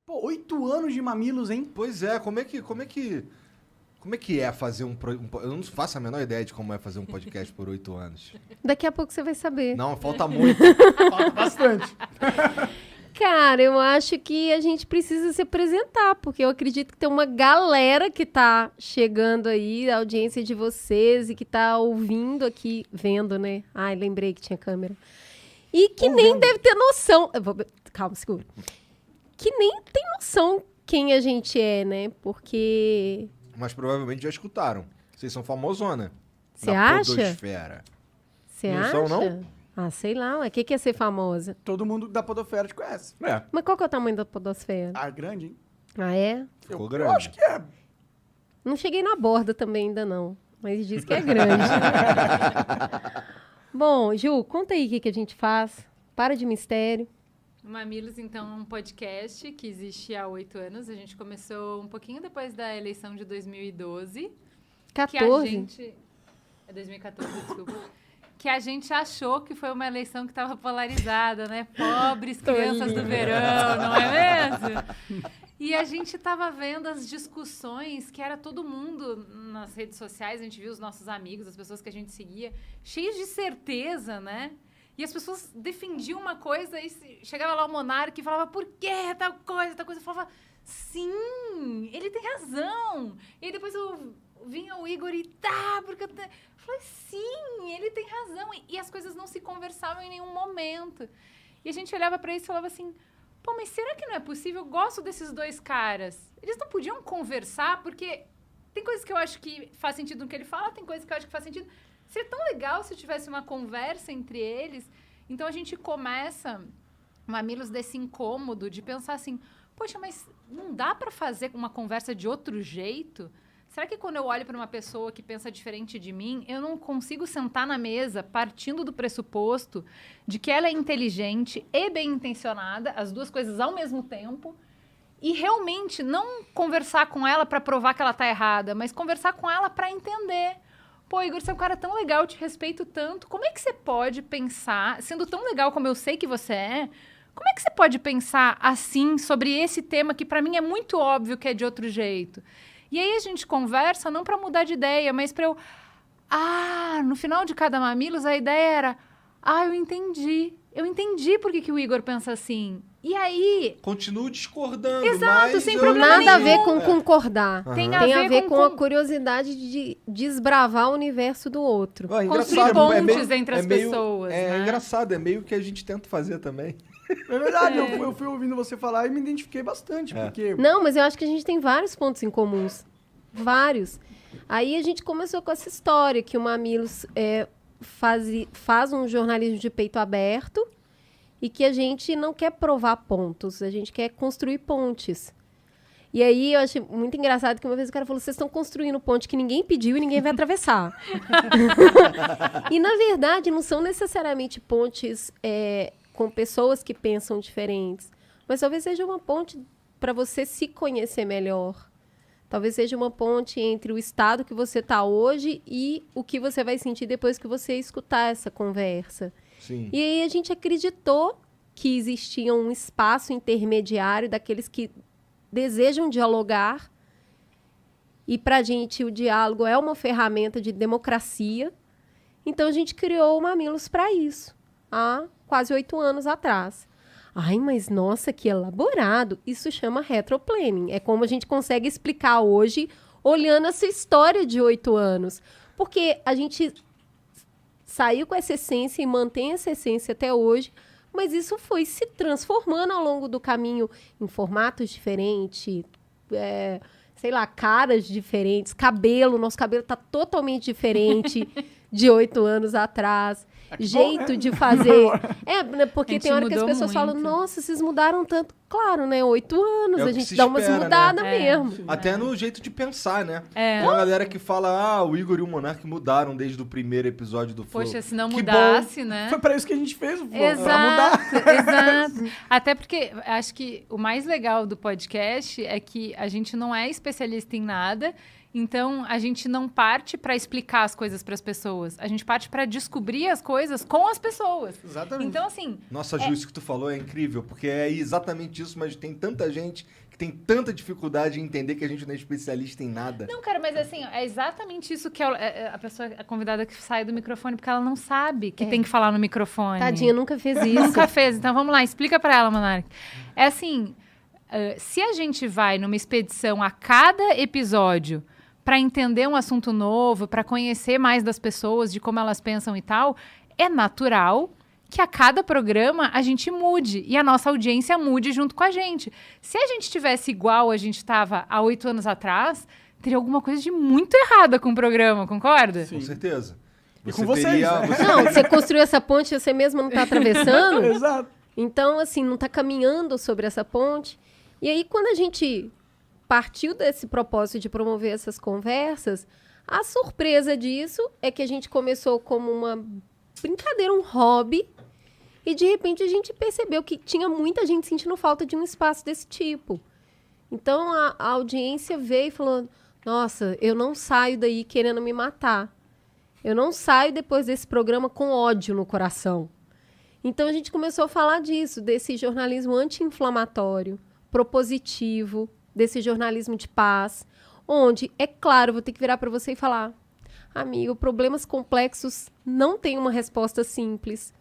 Pô, 8 anos de Mamilos, hein? Pois é, como é que é fazer eu não faço a menor ideia de como é fazer um podcast por 8 anos. Daqui a pouco você vai saber. Não, falta muito. Falta bastante. Cara, eu acho que a gente precisa se apresentar, porque eu acredito que tem uma galera que tá chegando aí, a audiência de vocês, e que tá ouvindo aqui, vendo, né? Ai, lembrei que tinha câmera. E que nem deve ter noção... Calma, segura. Que nem tem noção quem a gente é, né? Porque... Mas provavelmente já escutaram. Vocês são famosona. Você na acha? podosfera. Você Não acha? são, não? Ah, sei lá. O que é ser famosa? Todo mundo da podosfera te conhece. É, Mas qual que é o tamanho da podosfera? Ah, grande, hein? Ah, é? ficou Eu grande. acho que é. Não cheguei na borda também ainda não, mas diz que é grande. Bom, Ju, conta aí o que a gente faz. Para de mistério. O Mamilos, então, é um podcast que existe há 8 anos. A gente começou um pouquinho depois da eleição de 2012. Que a 14. gente... É 2014, desculpa. Que a gente achou que foi uma eleição que estava polarizada, né? Pobres crianças do verão, não é mesmo? E a gente estava vendo as discussões que era todo mundo nas redes sociais, a gente viu os nossos amigos, as pessoas que a gente seguia, cheios de certeza, né? E as pessoas defendiam uma coisa e chegava lá o monarca e falava, por que tal coisa, tal coisa? Eu falava, sim, ele tem razão. E aí depois vinha o Igor e porque eu falei, sim, ele tem razão. E as coisas não se conversavam em nenhum momento. E a gente olhava para isso e falava assim, pô, mas será que não é possível? Eu gosto desses dois caras. Eles não podiam conversar, porque tem coisas que eu acho que faz sentido no que ele fala, tem coisas que eu acho que faz sentido. Seria tão legal se tivesse uma conversa entre eles. Então, a gente começa, Mamilos, desse incômodo de pensar assim, poxa, mas não dá para fazer uma conversa de outro jeito? Será que quando eu olho para uma pessoa que pensa diferente de mim, eu não consigo sentar na mesa partindo do pressuposto de que ela é inteligente e bem intencionada, as duas coisas ao mesmo tempo, e realmente não conversar com ela para provar que ela está errada, mas conversar com ela para entender. Pô, Igor, você é um cara tão legal, eu te respeito tanto. Como é que você pode pensar, sendo tão legal como eu sei que você é, como é que você pode pensar assim sobre esse tema que para mim é muito óbvio que é de outro jeito? E aí a gente conversa não para mudar de ideia, mas para eu... no final de cada Mamilos a ideia era... eu entendi. Eu entendi por que o Igor pensa assim. E aí... Continuo discordando, Exato, mas sem eu problema Nada a ver nenhum. com concordar. Tem Tem a ver com a curiosidade de desbravar o universo do outro. É construir engraçado, pontes entre as pessoas, É né? engraçado, é meio que a gente tenta fazer também. É verdade, eu fui ouvindo você falar e me identifiquei bastante, porque... Não, mas eu acho que a gente tem vários pontos em comuns. Vários. Aí a gente começou com essa história que o Mamilos faz um jornalismo de peito aberto e que a gente não quer provar pontos, a gente quer construir pontes. E aí eu achei muito engraçado que uma vez o cara falou, vocês estão construindo ponte que ninguém pediu e ninguém vai atravessar. E na verdade não são necessariamente pontes com pessoas que pensam diferentes, mas talvez seja uma ponte para você se conhecer melhor. Talvez seja uma ponte entre o estado que você está hoje e o que você vai sentir depois que você escutar essa conversa. Sim. E aí a gente acreditou que existia um espaço intermediário daqueles que desejam dialogar. E para a gente o diálogo é uma ferramenta de democracia. Então a gente criou o Mamilos para isso, há quase 8 anos atrás. Ai, mas nossa, que elaborado. Isso chama retroplanning. É como a gente consegue explicar hoje, olhando essa história de 8 anos. Porque a gente saiu com essa essência e mantém essa essência até hoje, mas isso foi se transformando ao longo do caminho em formatos diferentes, sei lá, caras diferentes, nosso cabelo está totalmente diferente de 8 anos atrás. Jeito de fazer. Porque tem hora que as pessoas falam, nossa, vocês mudaram tanto. Claro, né? 8 anos, a gente dá umas mudadas mesmo. Até no jeito de pensar, né? É. Tem uma galera que fala, o Igor e o Monark mudaram desde o primeiro episódio do Flow. Poxa, se não Que mudasse, bom. né? Foi pra isso que a gente fez o Flow, Exato, pra mudar. exato. Até porque acho que o mais legal do podcast é que a gente não é especialista em nada, então a gente não parte para explicar as coisas para as pessoas, a gente parte para descobrir as coisas com as pessoas. Exatamente. Então, assim... Nossa, Ju, isso que tu falou é incrível, porque é exatamente isso, mas tem tanta gente que tem tanta dificuldade em entender que a gente não é especialista em nada. Não, cara, mas assim, é exatamente isso que a pessoa, a convidada que sai do microfone, porque ela não sabe que tem que falar no microfone. Tadinha, nunca fez isso. Nunca fez. Então, vamos lá, explica pra ela, Monark. É assim, se a gente vai numa expedição a cada episódio para entender um assunto novo, para conhecer mais das pessoas, de como elas pensam e tal, é natural que a cada programa a gente mude e a nossa audiência mude junto com a gente. Se a gente tivesse igual a gente estava há 8 anos atrás, teria alguma coisa de muito errada com o programa, concorda? Com certeza. E com vocês, né? Não, você construiu essa ponte e você mesmo não está atravessando. Exato. Então, assim, não está caminhando sobre essa ponte. E aí, quando a gente partiu desse propósito de promover essas conversas, a surpresa disso é que a gente começou como uma brincadeira, um hobby, e de repente a gente percebeu que tinha muita gente sentindo falta de um espaço desse tipo. Então, a audiência veio e falou, nossa, eu não saio daí querendo me matar. Eu não saio depois desse programa com ódio no coração. Então, a gente começou a falar disso, desse jornalismo anti-inflamatório, propositivo, desse jornalismo de paz, onde, é claro, vou ter que virar para você e falar, amigo, problemas complexos não têm uma resposta simples.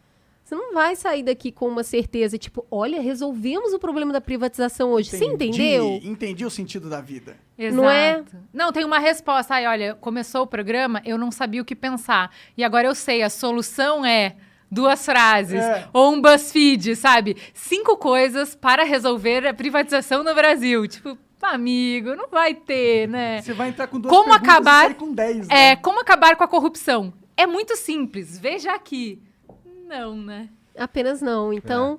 Você não vai sair daqui com uma certeza, tipo, olha, resolvemos o problema da privatização hoje. Você entendeu? Entendi o sentido da vida. Exato. Não é? Não, tem uma resposta. Ai, olha, começou o programa, eu não sabia o que pensar. E agora eu sei, a solução é 2 frases. Ou um BuzzFeed, sabe? 5 coisas para resolver a privatização no Brasil. Tipo, amigo, não vai ter, né? Você vai entrar com 2 Como perguntas acabar- e sair com 10, né? Como acabar com a corrupção? É muito simples. Veja aqui. Não, né? Apenas não. Então,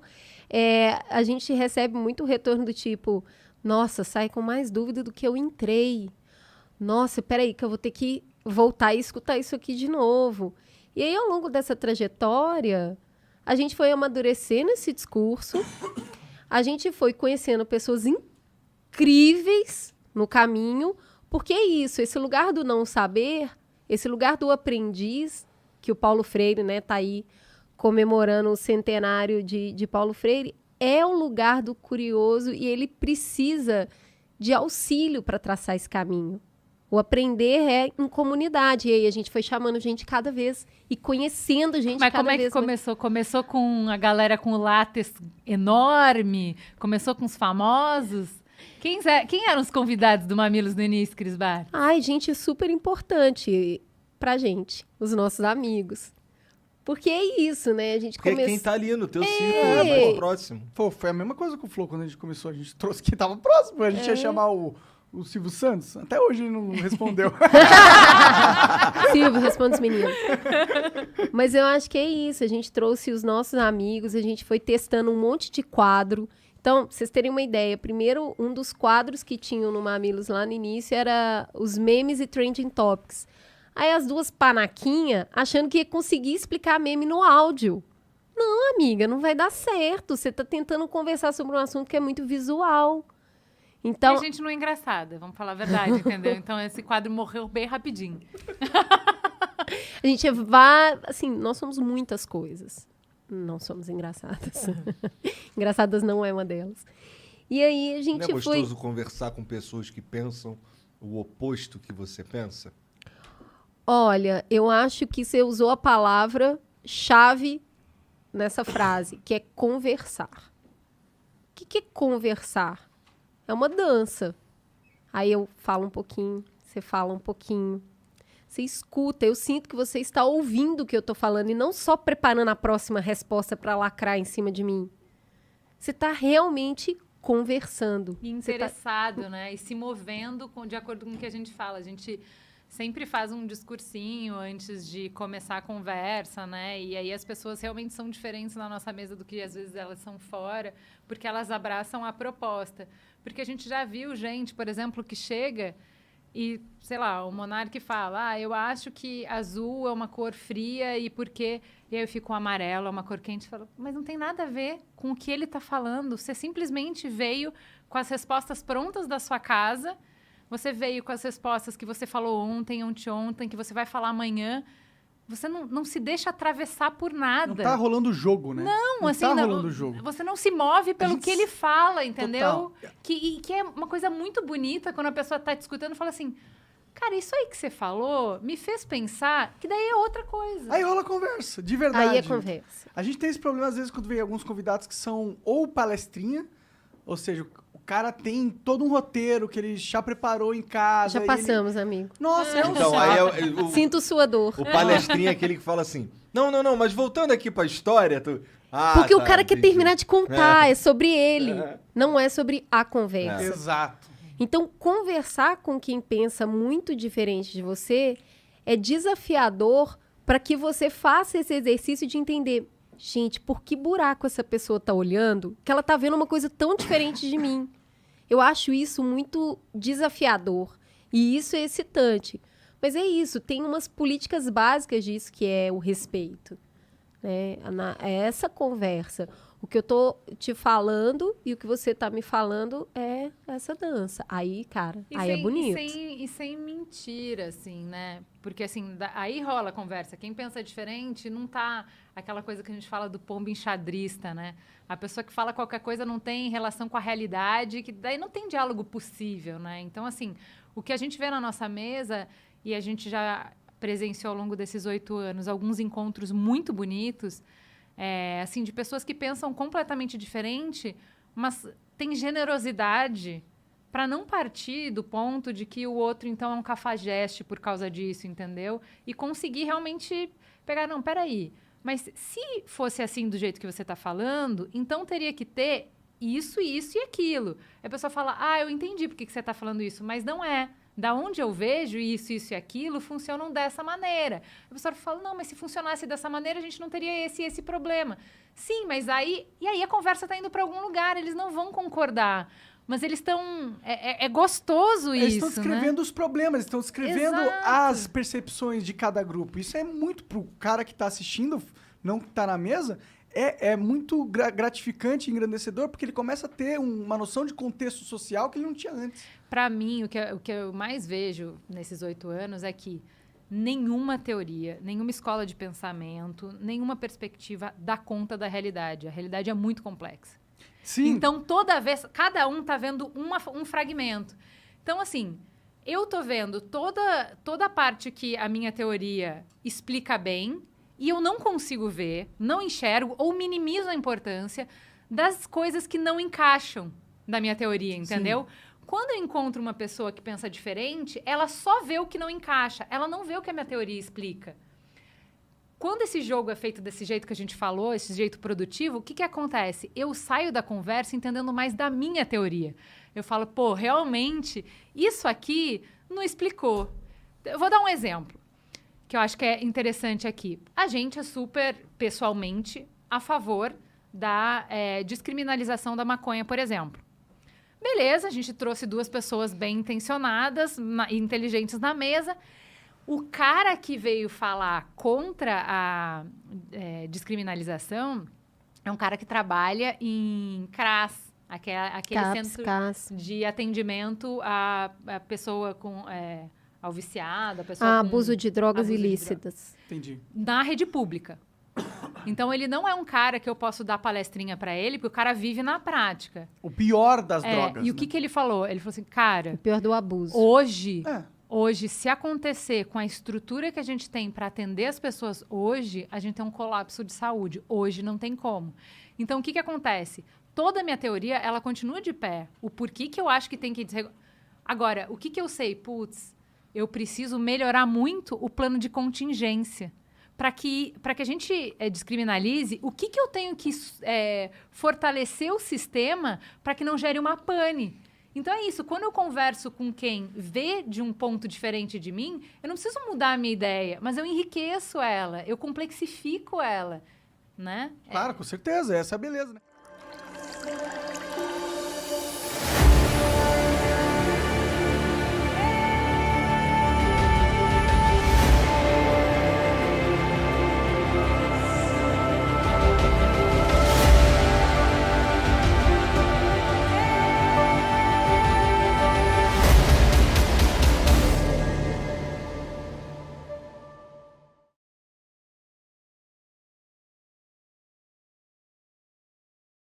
a gente recebe muito retorno do tipo, nossa, sai com mais dúvida do que eu entrei. Nossa, peraí, que eu vou ter que voltar e escutar isso aqui de novo. E aí, ao longo dessa trajetória, a gente foi amadurecendo esse discurso, a gente foi conhecendo pessoas incríveis no caminho, porque é isso, esse lugar do não saber, esse lugar do aprendiz, que o Paulo Freire, né, tá aí comemorando o centenário de Paulo Freire, é o lugar do curioso e ele precisa de auxílio para traçar esse caminho. O aprender é em comunidade. E aí a gente foi chamando gente cada vez e conhecendo gente Mas cada como é que vez mais. começou? Começou com a galera com o látex enorme? Começou com os famosos? Quem eram os convidados do Mamilos no início, Cris Bar? Ai, gente super importante pra gente, os nossos amigos. Porque é isso, né? A gente Porque começou... quem tá ali no teu círculo é mais próximo. Pô, foi a mesma coisa com o Flow quando a gente começou. A gente trouxe quem tava próximo. A gente ia chamar o Silvio Santos. Até hoje ele não respondeu. Silvio, responde os meninos. Mas eu acho que é isso. A gente trouxe os nossos amigos, a gente foi testando um monte de quadro. Então, pra vocês terem uma ideia, primeiro, um dos quadros que tinham no Mamilos lá no início era os memes e trending topics. Aí as 2 panaquinhas achando que ia conseguir explicar meme no áudio. Não, amiga, não vai dar certo. Você tá tentando conversar sobre um assunto que é muito visual. Então, A gente não é engraçada, vamos falar a verdade, entendeu? Então esse quadro morreu bem rapidinho. a gente vai... Assim, nós somos muitas coisas. Não somos engraçadas. Engraçadas não é uma delas. E aí a gente Não é foi... gostoso conversar com pessoas que pensam o oposto que você pensa? Olha, eu acho que você usou a palavra-chave nessa frase, que é conversar. O que é conversar? É uma dança. Aí eu falo um pouquinho, você fala um pouquinho. Você escuta, eu sinto que você está ouvindo o que eu estou falando e não só preparando a próxima resposta para lacrar em cima de mim. Você está realmente conversando. E interessado, né? E se movendo de acordo com o que a gente fala. A gente sempre faz um discursinho antes de começar a conversa, né? E aí as pessoas realmente são diferentes na nossa mesa do que às vezes elas são fora, porque elas abraçam a proposta. Porque a gente já viu gente, por exemplo, que chega e, sei lá, o Monark fala, eu acho que azul é uma cor fria e porque... E aí eu fico amarelo, é uma cor quente. Falo, mas não tem nada a ver com o que ele está falando. Você simplesmente veio com as respostas prontas da sua casa. Você veio com as respostas que você falou ontem, anteontem, que você vai falar amanhã. você não se deixa atravessar por nada. Não tá rolando o jogo, né? Não, assim, tá rolando o jogo. Você não se move pelo gente que ele fala, entendeu? Total. Que é uma coisa muito bonita quando a pessoa tá te escutando e fala assim, cara, isso aí que você falou me fez pensar que daí é outra coisa. Aí rola conversa, de verdade. Aí é conversa. A gente tem esse problema, às vezes, quando vem alguns convidados que são ou palestrinha, ou seja, o cara tem todo um roteiro que ele já preparou em casa. Já passamos, amigo. Nossa, é um Então, saco. aí Sinto sua dor. o palestrinha é aquele que fala assim, não, mas voltando aqui pra história, tu... Ah, Porque o tá, cara quer entendi. terminar de contar, é sobre ele, não é sobre a conversa. Exato. Então, conversar com quem pensa muito diferente de você é desafiador para que você faça esse exercício de entender, gente, por que buraco essa pessoa tá olhando que ela tá vendo uma coisa tão diferente de mim? Eu acho isso muito desafiador e isso é excitante. Mas é isso, tem umas políticas básicas disso que é o respeito. Né? É essa conversa. O que eu tô te falando e o que você tá me falando é essa dança. Aí, cara, aí é bonito. E sem mentira, assim, né? Porque, assim, aí rola a conversa. Quem pensa diferente não tá aquela coisa que a gente fala do pombo enxadrista, né? A pessoa que fala qualquer coisa não tem relação com a realidade, que daí não tem diálogo possível, né? Então, assim, o que a gente vê na nossa mesa, e a gente já presenciou ao longo desses 8 anos alguns encontros muito bonitos, assim, de pessoas que pensam completamente diferente, mas tem generosidade para não partir do ponto de que o outro, então, é um cafajeste por causa disso, entendeu? E conseguir realmente pegar, não, peraí, mas se fosse assim do jeito que você está falando, então teria que ter isso, isso e aquilo. Aí a pessoa fala, eu entendi por que você está falando isso, mas não é. Da onde eu vejo isso, isso e aquilo, funcionam dessa maneira. A pessoa fala, não, mas se funcionasse dessa maneira, a gente não teria esse problema. Sim, mas aí... E aí a conversa está indo para algum lugar, eles não vão concordar. Mas eles estão... É gostoso Eles isso, estão descrevendo os problemas, estão descrevendo Exato. as percepções de cada grupo. Isso é muito pro cara que tá assistindo, não que tá na mesa, é muito gratificante e engrandecedor, porque ele começa a ter uma noção de contexto social que ele não tinha antes. Para mim, o que eu mais vejo nesses 8 anos é que nenhuma teoria, nenhuma escola de pensamento, nenhuma perspectiva dá conta da realidade. A realidade é muito complexa. Sim. Então, toda vez, cada um tá vendo um fragmento. Então, assim, eu tô vendo toda a parte que a minha teoria explica bem e eu não consigo ver, não enxergo ou minimizo a importância das coisas que não encaixam na minha teoria, entendeu? Sim. Quando eu encontro uma pessoa que pensa diferente, ela só vê o que não encaixa, ela não vê o que a minha teoria explica. Quando esse jogo é feito desse jeito que a gente falou, esse jeito produtivo, o que acontece? Eu saio da conversa entendendo mais da minha teoria. Eu falo, pô, realmente, isso aqui não explicou. Eu vou dar um exemplo, que eu acho que é interessante aqui. A gente é super, pessoalmente, a favor da descriminalização da maconha, por exemplo. Beleza, a gente trouxe 2 pessoas bem intencionadas e inteligentes na mesa. O cara que veio falar contra a descriminalização é um cara que trabalha em CRAS, aquele centro de atendimento à pessoa ao viciado, a pessoa com abuso de drogas abuso ilícitas. Entendi. Na rede pública. Então, ele não é um cara que eu posso dar palestrinha para ele, porque o cara vive na prática. O pior das drogas. E o que ele falou? Ele falou assim, cara... O pior do abuso. Hoje, se acontecer com a estrutura que a gente tem para atender as pessoas hoje, a gente tem um colapso de saúde. Hoje não tem como. Então, o que acontece? Toda a minha teoria, ela continua de pé. O porquê que eu acho que tem que... Agora, o que eu sei? Putz, eu preciso melhorar muito o plano de contingência. Para que a gente descriminalize, o que eu tenho que fortalecer o sistema para que não gere uma pane. Então, é isso. Quando eu converso com quem vê de um ponto diferente de mim, eu não preciso mudar a minha ideia, mas eu enriqueço ela, eu complexifico ela, né? Claro, com certeza. Essa é a beleza, né?